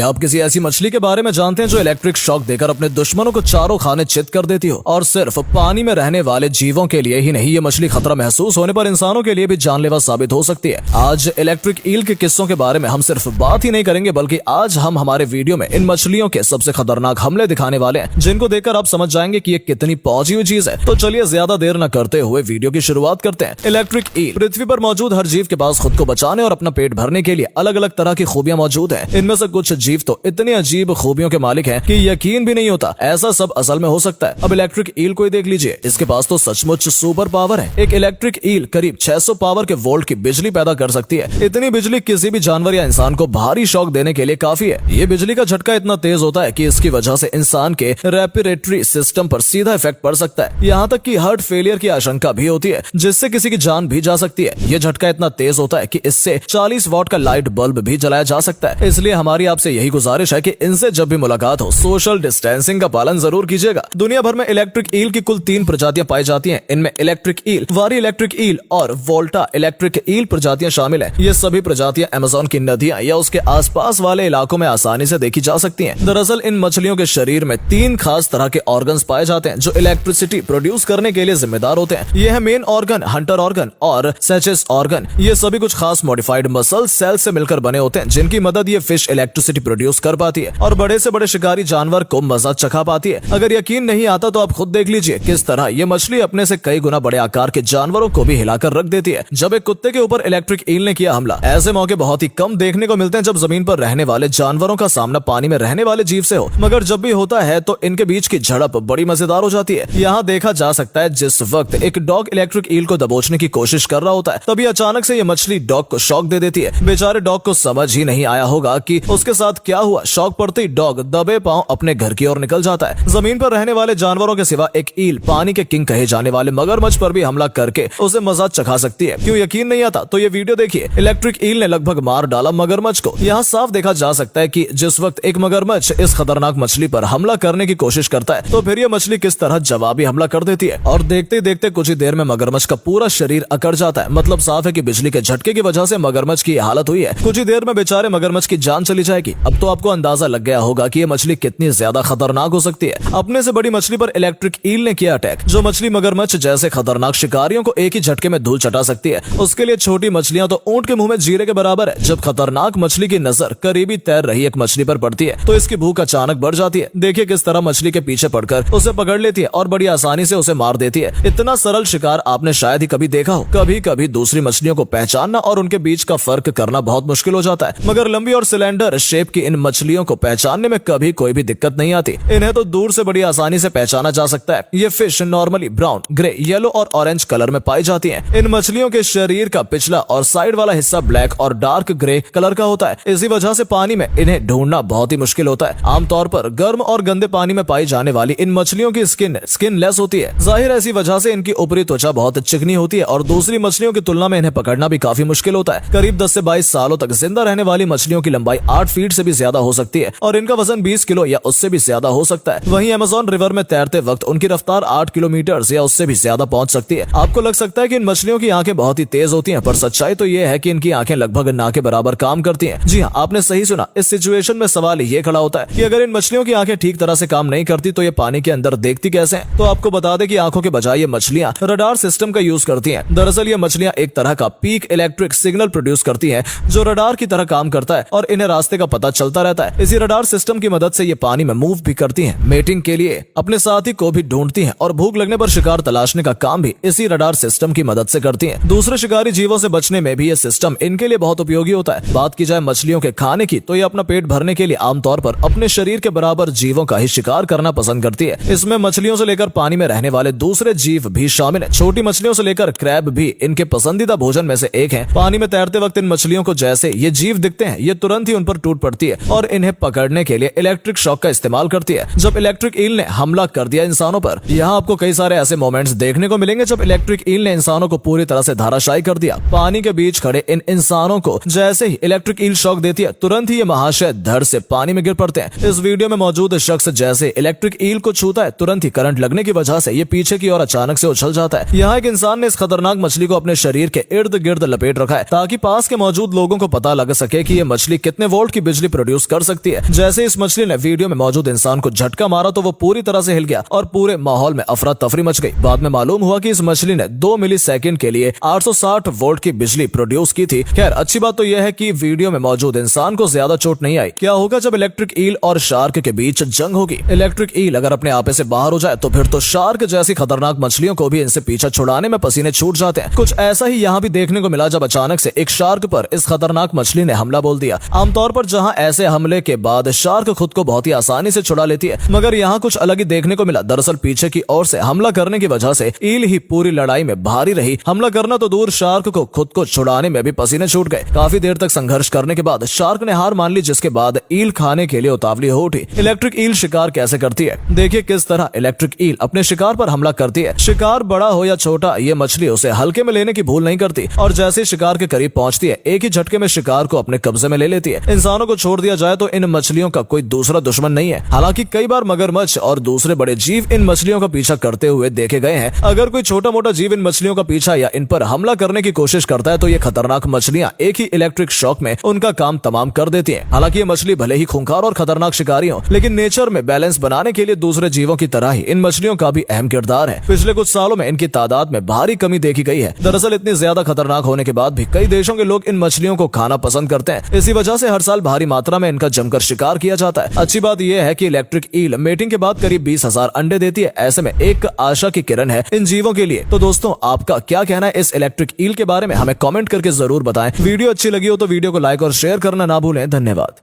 आप किसी ऐसी मछली के बारे में जानते हैं जो इलेक्ट्रिक शॉक देकर अपने दुश्मनों को चारों खाने चित कर देती हो? और सिर्फ पानी में रहने वाले जीवों के लिए ही नहीं, ये मछली खतरा महसूस होने पर इंसानों के लिए भी जानलेवा साबित हो सकती है। आज इलेक्ट्रिक ईल के किस्सों के बारे में हम सिर्फ बात ही नहीं करेंगे, बल्कि आज हम हमारे वीडियो में इन मछलियों के सबसे खतरनाक हमले दिखाने वाले हैं, जिनको देखकर आप समझ जाएंगे कि ये कितनी पहुंची हुई चीज है। तो चलिए ज्यादा देर न करते हुए वीडियो की शुरुआत करते हैं। इलेक्ट्रिक ईल पृथ्वी पर मौजूद हर जीव के पास खुद को बचाने और अपना पेट भरने के लिए अलग अलग तरह की खूबियां मौजूद है। इनमें से कुछ जीव तो इतने अजीब खूबियों के मालिक हैं कि यकीन भी नहीं होता ऐसा सब असल में हो सकता है। अब इलेक्ट्रिक ईल को ही देख लीजिए, इसके पास तो सचमुच सुपर पावर है। एक इलेक्ट्रिक ईल करीब 600 पावर के वोल्ट की बिजली पैदा कर सकती है। इतनी बिजली किसी भी जानवर या इंसान को भारी शॉक देने के लिए काफी है। ये बिजली का झटका इतना तेज होता है कि इसकी वजह से इंसान के रेस्पिरेटरी सिस्टम पर सीधा इफेक्ट पड़ सकता है। यहाँ तक कि हार्ट फेलियर की आशंका भी होती है, जिससे किसी की जान भी जा सकती है। ये झटका इतना तेज होता है कि इससे 40 वॉट का लाइट बल्ब भी जलाया जा सकता है। इसलिए हमारी आपसे यही गुजारिश है कि इनसे जब भी मुलाकात हो, सोशल डिस्टेंसिंग का पालन जरूर कीजिएगा। दुनिया भर में इलेक्ट्रिक ईल की कुल 3 प्रजातियां पाई जाती हैं। इनमें इलेक्ट्रिक ईल, वारी इलेक्ट्रिक ईल और वोल्टा इलेक्ट्रिक ईल प्रजातियां शामिल हैं। ये सभी प्रजातियां अमेज़न की नदियां या उसके आसपास वाले इलाकों में आसानी से देखी जा सकती हैं। दरअसल इन मछलियों के शरीर में 3 खास तरह के ऑर्गन्स पाए जाते हैं जो इलेक्ट्रिसिटी प्रोड्यूस करने के लिए जिम्मेदार होते हैं। ये है मेन ऑर्गन, हंटर ऑर्गन और सेचेस ऑर्गन। ये सभी कुछ खास मॉडिफाइड मसल सेल से मिलकर बने होते हैं, जिनकी मदद ये फिश इलेक्ट्रिसिटी प्रोड्यूस कर पाती है और बड़े से बड़े शिकारी जानवर को मजा चखा पाती है। अगर यकीन नहीं आता तो आप खुद देख लीजिए किस तरह ये मछली अपने से कई गुना बड़े आकार के जानवरों को भी हिलाकर रख देती है। जब एक कुत्ते के ऊपर इलेक्ट्रिक ईल ने किया हमला, ऐसे मौके बहुत ही कम देखने को मिलते हैं जब जमीन पर रहने वाले जानवरों का सामना पानी में रहने वाले जीव से हो, मगर जब भी होता है तो इनके बीच की झड़प बड़ी मजेदार हो जाती है। यहाँ देखा जा सकता है जिस वक्त एक डॉग इलेक्ट्रिक ईल को दबोचने की कोशिश कर रहा होता है, तभी अचानक से ये मछली डॉग को शॉक दे देती है। बेचारे डॉग को समझ ही नहीं आया होगा कि उसके साथ क्या हुआ। शॉक पड़ते ही डॉग दबे पांव अपने घर की ओर निकल जाता है। जमीन पर रहने वाले जानवरों के सिवा एक ईल पानी के किंग कहे जाने वाले मगरमच्छ पर भी हमला करके उसे मजा चखा सकती है। क्यों यकीन नहीं आता तो ये वीडियो देखिए। इलेक्ट्रिक ईल ने लगभग मार डाला मगरमच्छ को। यहाँ साफ देखा जा सकता है कि जिस वक्त एक मगरमच्छ इस खतरनाक मछली पर हमला करने की कोशिश करता है, तो फिर ये मछली किस तरह जवाबी हमला कर देती है और देखते ही देखते कुछ ही देर में मगरमच्छ का पूरा शरीर अकड़ जाता है। मतलब साफ है कि बिजली के झटके की वजह से मगरमच्छ की हालत हुई है। कुछ ही देर में बेचारे मगरमच्छ की जान चली जाएगी। अब तो आपको अंदाजा लग गया होगा कि ये मछली कितनी ज्यादा खतरनाक हो सकती है। अपने से बड़ी मछली पर इलेक्ट्रिक ईल ने किया अटैक। जो मछली मगरमच्छ जैसे खतरनाक शिकारियों को एक ही झटके में धूल चटा सकती है, उसके लिए छोटी मछलियां तो ऊंट के मुंह में जीरे के बराबर है। जब खतरनाक मछली की नजर करीबी तैर रही एक मछली पर पड़ती है तो इसकी भूख अचानक बढ़ जाती है। देखिए किस तरह मछली के पीछे पड़कर उसे पकड़ लेती है और बड़ी आसानी से उसे मार देती है। इतना सरल शिकार आपने शायद ही कभी देखा हो। कभी कभी दूसरी मछलियों को पहचानना और उनके बीच का फर्क करना बहुत मुश्किल हो जाता है, मगर लंबी और सिलेंडर शेप की इन मछलियों को पहचानने में कभी कोई भी दिक्कत नहीं आती। इन्हें तो दूर से बड़ी आसानी से पहचाना जा सकता है। ये fish normally brown, grey, yellow और ऑरेंज कलर में पाई जाती हैं। इन मछलियों के शरीर का पिछला और साइड वाला हिस्सा ब्लैक और डार्क ग्रे कलर का होता है। इसी वजह से पानी में इन्हें ढूंढना बहुत ही मुश्किल होता है। आमतौर पर गर्म और गंदे पानी में पाई जाने वाली इन मछलियों की स्किन लेस होती है। जाहिर ऐसी वजह से इनकी ऊपरी त्वचा बहुत चिकनी होती है और दूसरी मछलियों की तुलना में इन्हें पकड़ना भी काफी मुश्किल होता है। करीब 10 से 22 सालों तक जिंदा रहने वाली मछलियों की लंबाई 8 फीट से भी ज्यादा हो सकती है और इनका वजन 20 किलो या उससे भी ज्यादा हो सकता है। वहीं अमेज़न रिवर में तैरते वक्त उनकी रफ्तार 8 किलोमीटर या उससे भी ज्यादा पहुंच सकती है। आपको लग सकता है कि इन मछलियों की आंखें बहुत ही तेज होती हैं, पर सच्चाई तो ये है कि इनकी आंखें लगभग ना के बराबर काम करती हैं। जी हाँ, आपने सही सुना। इस सिचुएशन में सवाल ये खड़ा होता है कि अगर इन मछलियों की आंखें ठीक तरह से काम नहीं करती तो ये पानी के अंदर देखती कैसे हैं? तो आपको बता दें कि आंखों के बजाय ये मछलियां रडार सिस्टम का यूज करती हैं। दरअसल ये मछलियां एक तरह का पीक इलेक्ट्रिक सिग्नल प्रोड्यूस करती हैं जो रडार की तरह काम करता है और इन्हें रास्ते का पता चलता रहता है। इसी रडार सिस्टम की मदद से ये पानी में मूव भी करती हैं, मेटिंग के लिए अपने साथी को भी ढूंढती हैं और भूख लगने पर शिकार तलाशने का काम भी इसी रडार सिस्टम की मदद से करती हैं। दूसरे शिकारी जीवों से बचने में भी ये सिस्टम इनके लिए बहुत उपयोगी होता है। बात की जाए मछलियों के खाने की तो ये अपना पेट भरने के लिए आमतौर पर अपने शरीर के बराबर जीवों का ही शिकार करना पसंद करती है। इसमें मछलियों से लेकर पानी में रहने वाले दूसरे जीव भी शामिल है। छोटी मछलियों से लेकर क्रैब भी इनके पसंदीदा भोजन में से एक है। पानी में तैरते वक्त इन मछलियों को जैसे ये जीव दिखते हैं, ये तुरंत ही उन पर टूट पड़ती है और इन्हें पकड़ने के लिए इलेक्ट्रिक शॉक का इस्तेमाल करती है। जब इलेक्ट्रिक ईल ने हमला कर दिया इंसानों पर, यहाँ आपको कई सारे ऐसे मोमेंट्स देखने को मिलेंगे जब इलेक्ट्रिक ईल ने इंसानों को पूरी तरह से धाराशायी कर दिया। पानी के बीच खड़े इन इंसानों को जैसे ही इलेक्ट्रिक ईल शॉक देती है, तुरंत ही ये महाशय धड़ से पानी में गिर पड़ते हैं। इस वीडियो में मौजूद शख्स जैसे इलेक्ट्रिक ईल को छूता है, तुरंत ही करंट लगने की वजह से ये पीछे की ओर अचानक से उछल जाता है। यहाँ एक इंसान ने इस खतरनाक मछली को अपने शरीर के इर्द गिर्द लपेट रखा है ताकि पास के मौजूद लोगों को पता लग सके कि ये मछली कितने वोल्ट की बिजली मछली प्रोड्यूस कर सकती है। जैसे इस मछली ने वीडियो में मौजूद इंसान को झटका मारा तो वो पूरी तरह से हिल गया और पूरे माहौल में अफरा तफरी मच गई। बाद में मालूम हुआ कि इस मछली ने 2 मिलीसेकंड के लिए 860 वोल्ट की बिजली प्रोड्यूस की थी। खैर, अच्छी बात तो यह है कि वीडियो में मौजूद इंसान को ज्यादा चोट नहीं आई। क्या होगा जब इलेक्ट्रिक ईल और शार्क के बीच जंग होगी? इलेक्ट्रिक ईल अगर अपने आपे से बाहर हो जाए तो फिर तो शार्क जैसी खतरनाक मछलियों को भी इनसे पीछा छुड़ाने में पसीने छूट जाते हैं। कुछ ऐसा ही यहाँ भी देखने को मिला जब अचानक से एक शार्क पर इस खतरनाक मछली ने हमला बोल दिया। आमतौर पर जहाँ ऐसे हमले के बाद शार्क खुद को बहुत ही आसानी से छुड़ा लेती है, मगर यहाँ कुछ अलग ही देखने को मिला। दरअसल पीछे की ओर से हमला करने की वजह से ईल ही पूरी लड़ाई में भारी रही। हमला करना तो दूर, शार्क को खुद को छुड़ाने में भी पसीने छूट गए। काफी देर तक संघर्ष करने के बाद शार्क ने हार मान ली, जिसके बाद ईल खाने के लिए उतावली हो उठी। इलेक्ट्रिक ईल शिकार कैसे करती है? देखिए किस तरह इलेक्ट्रिक ईल अपने शिकार पर हमला करती है। शिकार बड़ा हो या छोटा, ये मछली उसे हल्के में लेने की भूल नहीं करती और जैसे शिकार के करीब पहुंचती है, एक ही झटके में शिकार को अपने कब्जे में ले लेती है। इंसानों को छोड़ दिया जाए तो इन मछलियों का कोई दूसरा दुश्मन नहीं है। हालांकि कई बार मगरमच्छ और दूसरे बड़े जीव इन मछलियों का पीछा करते हुए देखे गए हैं। अगर कोई छोटा मोटा जीव इन मछलियों का पीछा या इन पर हमला करने की कोशिश करता है तो ये खतरनाक मछलियां एक ही इलेक्ट्रिक शॉक में उनका काम तमाम कर देती हैं। हालांकि ये मछली भले ही खूंखार और खतरनाक शिकारी हो, लेकिन नेचर में बैलेंस बनाने के लिए दूसरे जीवों की तरह ही इन मछलियों का भी अहम किरदार है। पिछले कुछ सालों में इनकी तादाद में भारी कमी देखी गई है। दरअसल इतनी ज्यादा खतरनाक होने के बाद भी कई देशों के लोग इन मछलियों को खाना पसंद करते हैं। इसी वजह से हर साल भारी मात्रा में इनका जमकर शिकार किया जाता है। अच्छी बात यह है कि इलेक्ट्रिक ईल मेटिंग के बाद करीब 20,000 अंडे देती है। ऐसे में एक आशा की किरण है इन जीवों के लिए। तो दोस्तों, आपका क्या कहना है इस इलेक्ट्रिक ईल के बारे में? हमें कमेंट करके जरूर बताएं। वीडियो अच्छी लगी हो तो वीडियो को लाइक और शेयर करना ना भूलें। धन्यवाद।